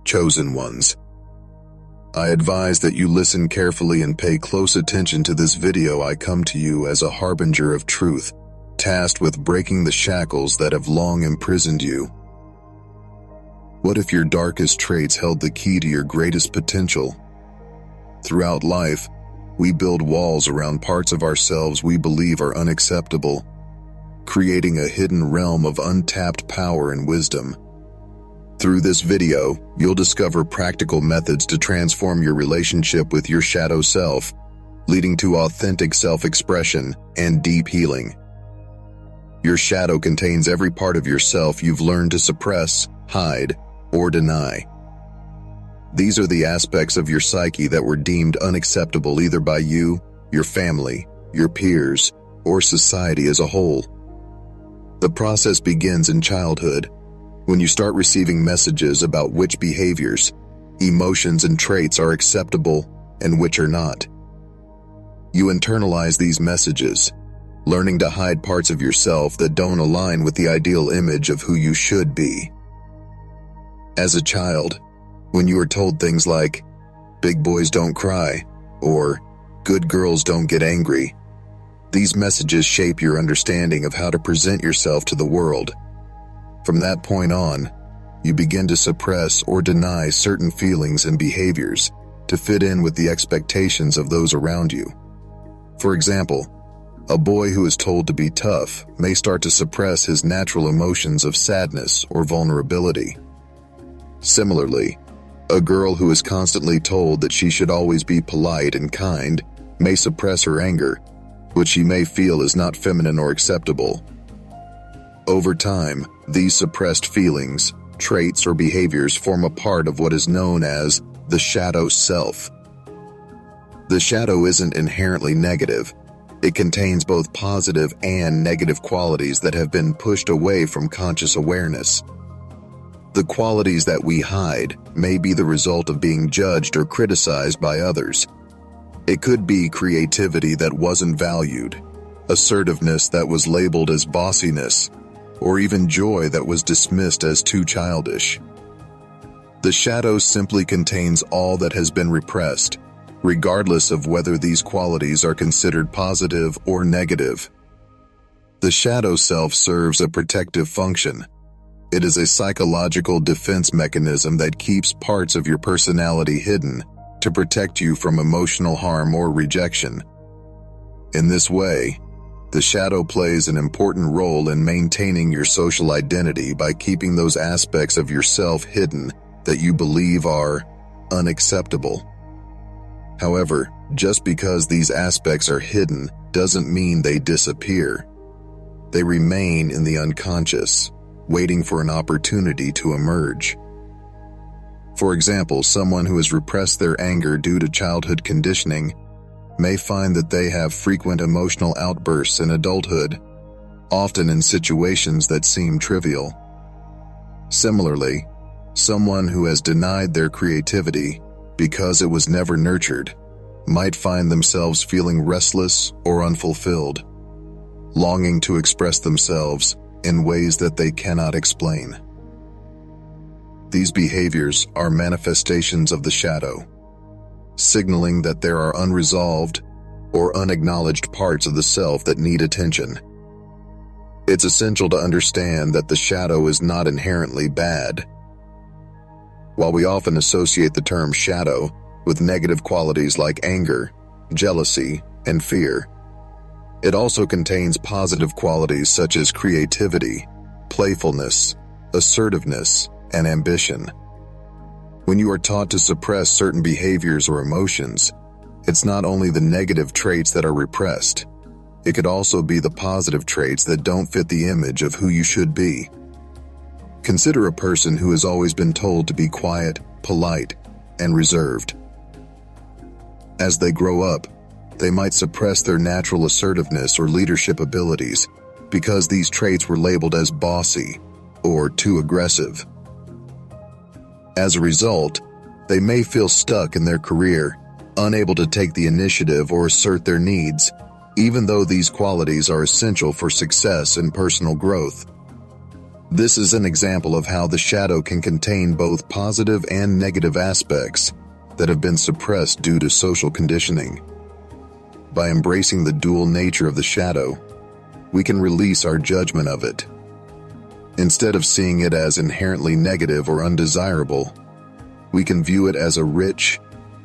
chosen ones. I advise that you listen carefully and pay close attention to this video. I come to you as a harbinger of truth, tasked with breaking the shackles that have long imprisoned you. What if your darkest traits held the key to your greatest potential? Throughout life, we build walls around parts of ourselves we believe are unacceptable, creating a hidden realm of untapped power and wisdom. Through this video, you'll discover practical methods to transform your relationship with your shadow self, leading to authentic self-expression and deep healing. Your shadow contains every part of yourself you've learned to suppress, hide, or deny. These are the aspects of your psyche that were deemed unacceptable either by you, your family, your peers, or society as a whole. The process begins in childhood, when you start receiving messages about which behaviors, emotions, and traits are acceptable and which are not. You internalize these messages, learning to hide parts of yourself that don't align with the ideal image of who you should be. As a child, when you are told things like, "Big boys don't cry," or "Good girls don't get angry," these messages shape your understanding of how to present yourself to the world. From that point on, you begin to suppress or deny certain feelings and behaviors to fit in with the expectations of those around you. For example, a boy who is told to be tough may start to suppress his natural emotions of sadness or vulnerability. Similarly, a girl who is constantly told that she should always be polite and kind may suppress her anger, which she may feel is not feminine or acceptable. Over time, these suppressed feelings, traits, or behaviors form a part of what is known as the shadow self. The shadow isn't inherently negative. It contains both positive and negative qualities that have been pushed away from conscious awareness. The qualities that we hide may be the result of being judged or criticized by others. It could be creativity that wasn't valued, assertiveness that was labeled as bossiness, or even joy that was dismissed as too childish. The shadow simply contains all that has been repressed, regardless of whether these qualities are considered positive or negative. The shadow self serves a protective function. It is a psychological defense mechanism that keeps parts of your personality hidden to protect you from emotional harm or rejection. In this way, the shadow plays an important role in maintaining your social identity by keeping those aspects of yourself hidden that you believe are unacceptable. However, just because these aspects are hidden doesn't mean they disappear. They remain in the unconscious, waiting for an opportunity to emerge. For example, someone who has repressed their anger due to childhood conditioning may find that they have frequent emotional outbursts in adulthood, often in situations that seem trivial. Similarly, someone who has denied their creativity because it was never nurtured might find themselves feeling restless or unfulfilled, longing to express themselves in ways that they cannot explain. These behaviors are manifestations of the shadow, signaling that there are unresolved or unacknowledged parts of the self that need attention. It's essential to understand that the shadow is not inherently bad. While we often associate the term shadow with negative qualities like anger, jealousy, and fear, it also contains positive qualities such as creativity, playfulness, assertiveness, and ambition. When you are taught to suppress certain behaviors or emotions, it's not only the negative traits that are repressed, it could also be the positive traits that don't fit the image of who you should be. Consider a person who has always been told to be quiet, polite, and reserved. As they grow up, they might suppress their natural assertiveness or leadership abilities because these traits were labeled as bossy or too aggressive. As a result, they may feel stuck in their career, unable to take the initiative or assert their needs, even though these qualities are essential for success and personal growth. This is an example of how the shadow can contain both positive and negative aspects that have been suppressed due to social conditioning. By embracing the dual nature of the shadow, we can release our judgment of it. Instead of seeing it as inherently negative or undesirable, we can view it as a rich,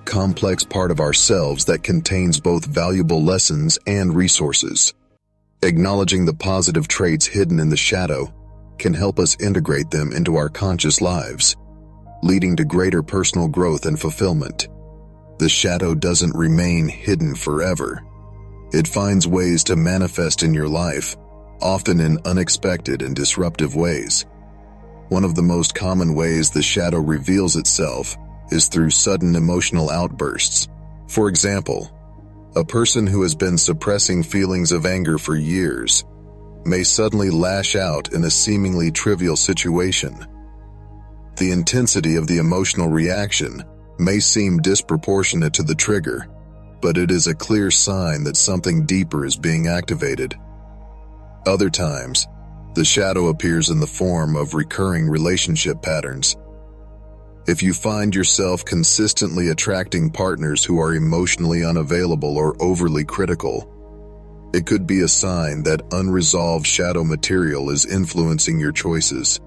complex part of ourselves that contains both valuable lessons and resources. Acknowledging the positive traits hidden in the shadow can help us integrate them into our conscious lives, leading to greater personal growth and fulfillment. The shadow doesn't remain hidden forever. It finds ways to manifest in your life, often in unexpected and disruptive ways. One of the most common ways the shadow reveals itself is through sudden emotional outbursts. For example, a person who has been suppressing feelings of anger for years may suddenly lash out in a seemingly trivial situation. The intensity of the emotional reaction may seem disproportionate to the trigger, but it is a clear sign that something deeper is being activated. Other times, the shadow appears in the form of recurring relationship patterns. If you find yourself consistently attracting partners who are emotionally unavailable or overly critical, it could be a sign that unresolved shadow material is influencing your choices.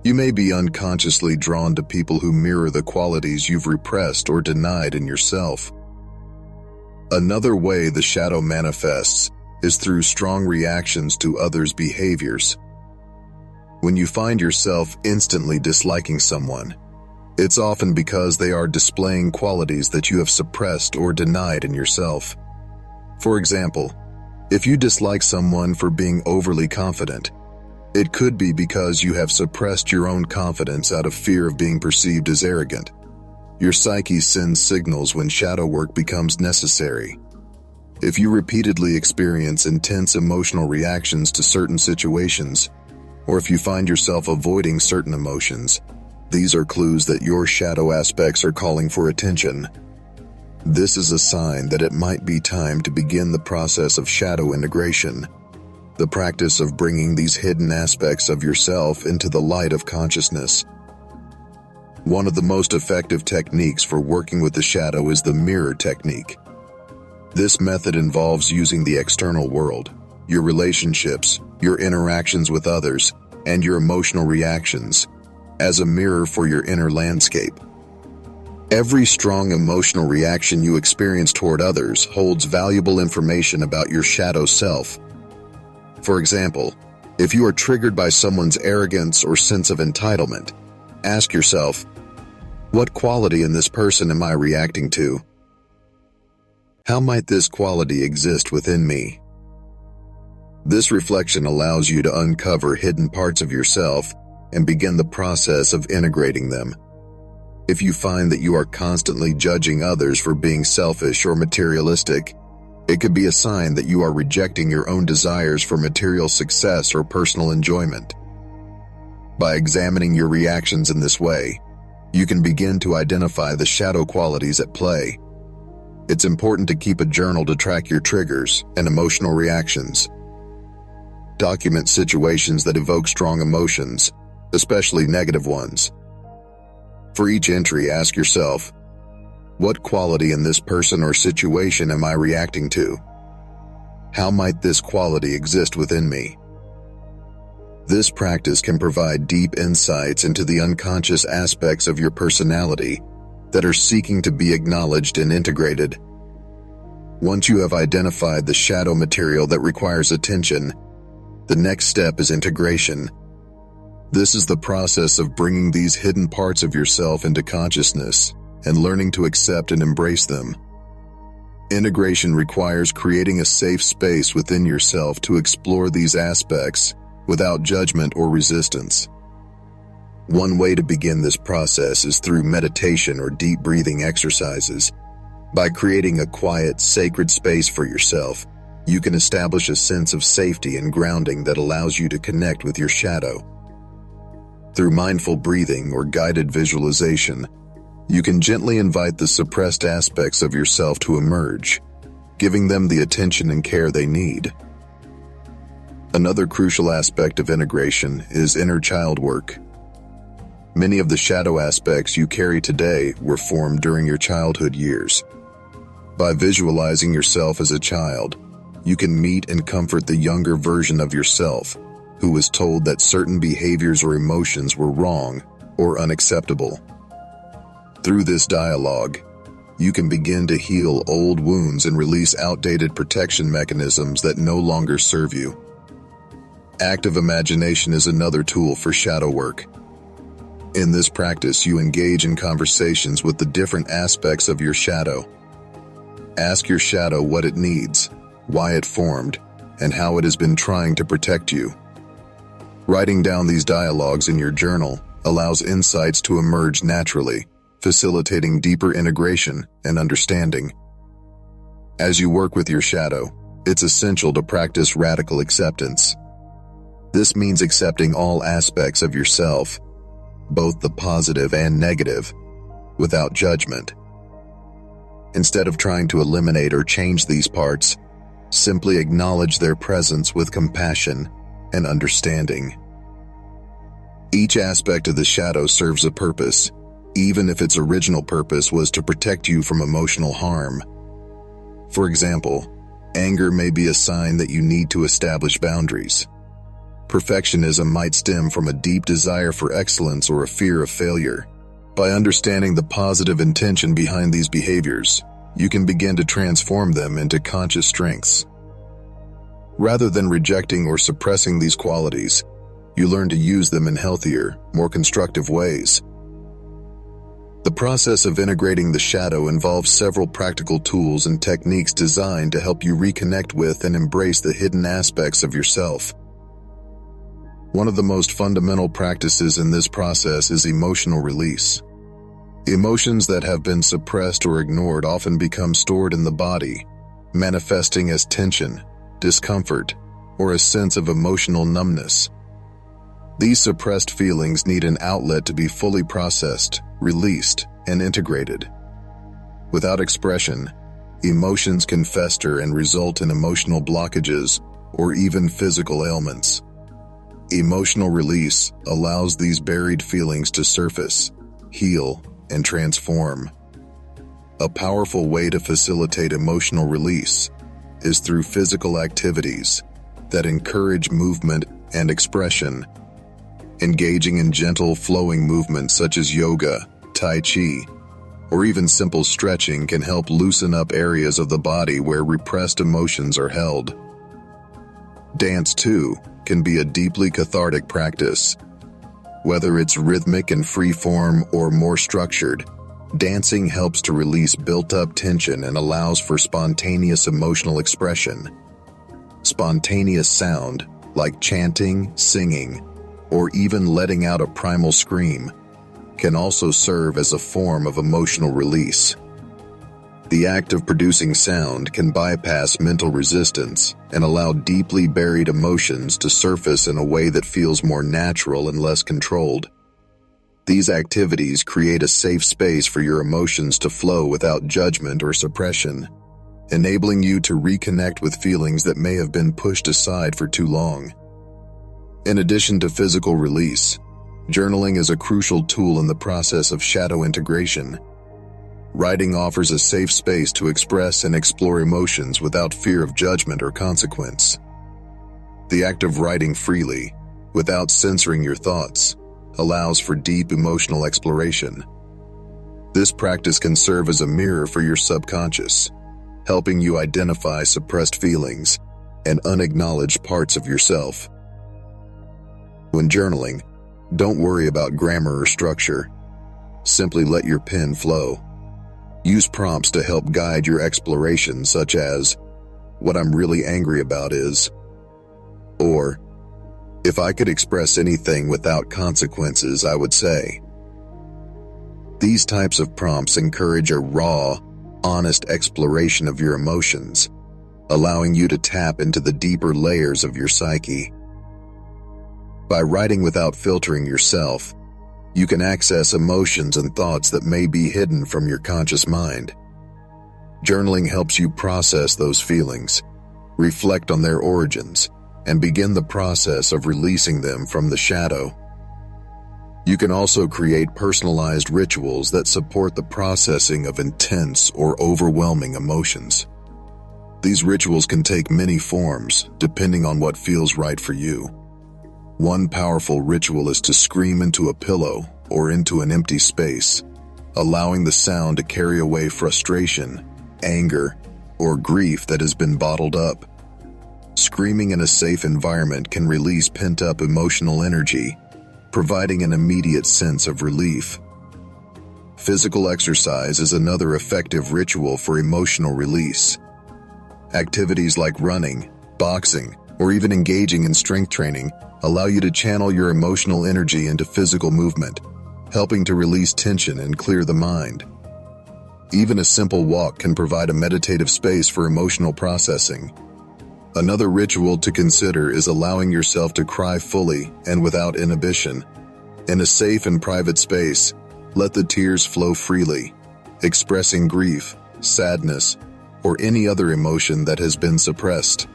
You may be unconsciously drawn to people who mirror the qualities you've repressed or denied in yourself. Another way the shadow manifests is through strong reactions to others' behaviors. When you find yourself instantly disliking someone, it's often because they are displaying qualities that you have suppressed or denied in yourself. For example, if you dislike someone for being overly confident, it could be because you have suppressed your own confidence out of fear of being perceived as arrogant. Your psyche sends signals when shadow work becomes necessary. If you repeatedly experience intense emotional reactions to certain situations, or if you find yourself avoiding certain emotions, these are clues that your shadow aspects are calling for attention. This is a sign that it might be time to begin the process of shadow integration, the practice of bringing these hidden aspects of yourself into the light of consciousness. One of the most effective techniques for working with the shadow is the mirror technique. This method involves using the external world, your relationships, your interactions with others, and your emotional reactions as a mirror for your inner landscape. Every strong emotional reaction you experience toward others holds valuable information about your shadow self. For example, if you are triggered by someone's arrogance or sense of entitlement, ask yourself, what quality in this person am I reacting to? How might this quality exist within me? This reflection allows you to uncover hidden parts of yourself and begin the process of integrating them. If you find that you are constantly judging others for being selfish or materialistic, it could be a sign that you are rejecting your own desires for material success or personal enjoyment. By examining your reactions in this way, you can begin to identify the shadow qualities at play. It's important to keep a journal to track your triggers and emotional reactions. Document situations that evoke strong emotions, especially negative ones. For each entry, ask yourself, what quality in this person or situation am I reacting to? How might this quality exist within me? This practice can provide deep insights into the unconscious aspects of your personality that are seeking to be acknowledged and integrated. Once you have identified the shadow material that requires attention, the next step is integration. This is the process of bringing these hidden parts of yourself into consciousness and learning to accept and embrace them. Integration requires creating a safe space within yourself to explore these aspects without judgment or resistance. One way to begin this process is through meditation or deep breathing exercises. By creating a quiet, sacred space for yourself, you can establish a sense of safety and grounding that allows you to connect with your shadow. Through mindful breathing or guided visualization, you can gently invite the suppressed aspects of yourself to emerge, giving them the attention and care they need. Another crucial aspect of integration is inner child work. Many of the shadow aspects you carry today were formed during your childhood years. By visualizing yourself as a child, you can meet and comfort the younger version of yourself who was told that certain behaviors or emotions were wrong or unacceptable. Through this dialogue, you can begin to heal old wounds and release outdated protection mechanisms that no longer serve you. Active imagination is another tool for shadow work. In this practice, you engage in conversations with the different aspects of your shadow. Ask your shadow what it needs, why it formed, and how it has been trying to protect you. Writing down these dialogues in your journal allows insights to emerge naturally, facilitating deeper integration and understanding. As you work with your shadow, it's essential to practice radical acceptance. This means accepting all aspects of yourself, both the positive and negative, without judgment. Instead of trying to eliminate or change these parts, simply acknowledge their presence with compassion and understanding. Each aspect of the shadow serves a purpose, even if its original purpose was to protect you from emotional harm. For example, anger may be a sign that you need to establish boundaries. Perfectionism might stem from a deep desire for excellence or a fear of failure. By understanding the positive intention behind these behaviors, you can begin to transform them into conscious strengths. Rather than rejecting or suppressing these qualities, you learn to use them in healthier, more constructive ways. The process of integrating the shadow involves several practical tools and techniques designed to help you reconnect with and embrace the hidden aspects of yourself. One of the most fundamental practices in this process is emotional release. Emotions that have been suppressed or ignored often become stored in the body, manifesting as tension, discomfort, or a sense of emotional numbness. These suppressed feelings need an outlet to be fully processed, released, and integrated. Without expression, emotions can fester and result in emotional blockages or even physical ailments. Emotional release allows these buried feelings to surface, heal, and transform. A powerful way to facilitate emotional release is through physical activities that encourage movement and expression. Engaging in gentle, flowing movements such as yoga, tai chi, or even simple stretching can help loosen up areas of the body where repressed emotions are held. Dance, too, can be a deeply cathartic practice. Whether it's rhythmic and free-form or more structured, dancing helps to release built-up tension and allows for spontaneous emotional expression. Spontaneous sound, like chanting, singing, or even letting out a primal scream, can also serve as a form of emotional release. The act of producing sound can bypass mental resistance and allow deeply buried emotions to surface in a way that feels more natural and less controlled. These activities create a safe space for your emotions to flow without judgment or suppression, enabling you to reconnect with feelings that may have been pushed aside for too long. In addition to physical release, journaling is a crucial tool in the process of shadow integration. Writing offers a safe space to express and explore emotions without fear of judgment or consequence. The act of writing freely, without censoring your thoughts, allows for deep emotional exploration. This practice can serve as a mirror for your subconscious, helping you identify suppressed feelings and unacknowledged parts of yourself. When journaling, don't worry about grammar or structure. Simply let your pen flow. Use prompts to help guide your exploration, such as, "What I'm really angry about is," or, "If I could express anything without consequences, I would say." These types of prompts encourage a raw, honest exploration of your emotions, allowing you to tap into the deeper layers of your psyche. By writing without filtering yourself, you can access emotions and thoughts that may be hidden from your conscious mind. Journaling helps you process those feelings, reflect on their origins, and begin the process of releasing them from the shadow. You can also create personalized rituals that support the processing of intense or overwhelming emotions. These rituals can take many forms, depending on what feels right for you. One powerful ritual is to scream into a pillow or into an empty space, allowing the sound to carry away frustration, anger, or grief that has been bottled up. Screaming in a safe environment can release pent-up emotional energy, providing an immediate sense of relief. Physical exercise is another effective ritual for emotional release. Activities like running, boxing, or even engaging in strength training allow you to channel your emotional energy into physical movement, helping to release tension and clear the mind. Even a simple walk can provide a meditative space for emotional processing. Another ritual to consider is allowing yourself to cry fully and without inhibition. In a safe and private space, let the tears flow freely, expressing grief, sadness, or any other emotion that has been suppressed.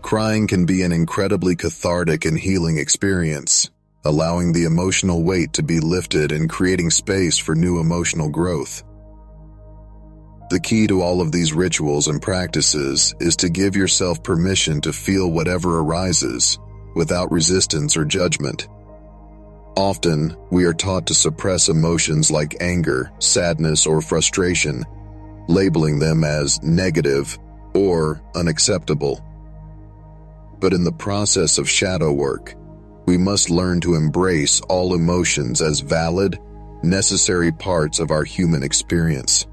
Crying can be an incredibly cathartic and healing experience, allowing the emotional weight to be lifted and creating space for new emotional growth. The key to all of these rituals and practices is to give yourself permission to feel whatever arises, without resistance or judgment. Often, we are taught to suppress emotions like anger, sadness, or frustration, labeling them as negative or unacceptable. But in the process of shadow work, we must learn to embrace all emotions as valid, necessary parts of our human experience.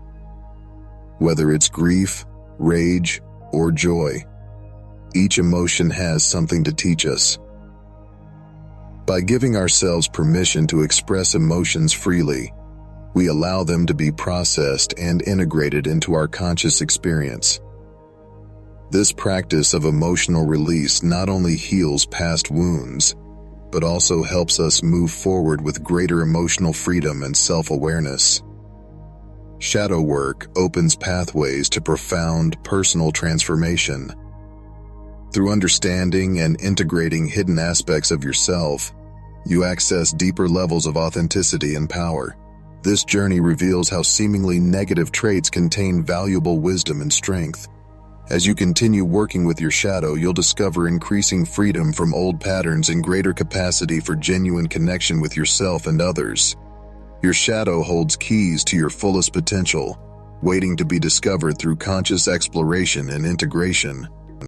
Whether it's grief, rage, or joy, each emotion has something to teach us. By giving ourselves permission to express emotions freely, we allow them to be processed and integrated into our conscious experience. This practice of emotional release not only heals past wounds, but also helps us move forward with greater emotional freedom and self-awareness. Shadow work opens pathways to profound personal transformation. Through understanding and integrating hidden aspects of yourself, you access deeper levels of authenticity and power. This journey reveals how seemingly negative traits contain valuable wisdom and strength. As you continue working with your shadow, you'll discover increasing freedom from old patterns and greater capacity for genuine connection with yourself and others. Your shadow holds keys to your fullest potential, waiting to be discovered through conscious exploration and integration.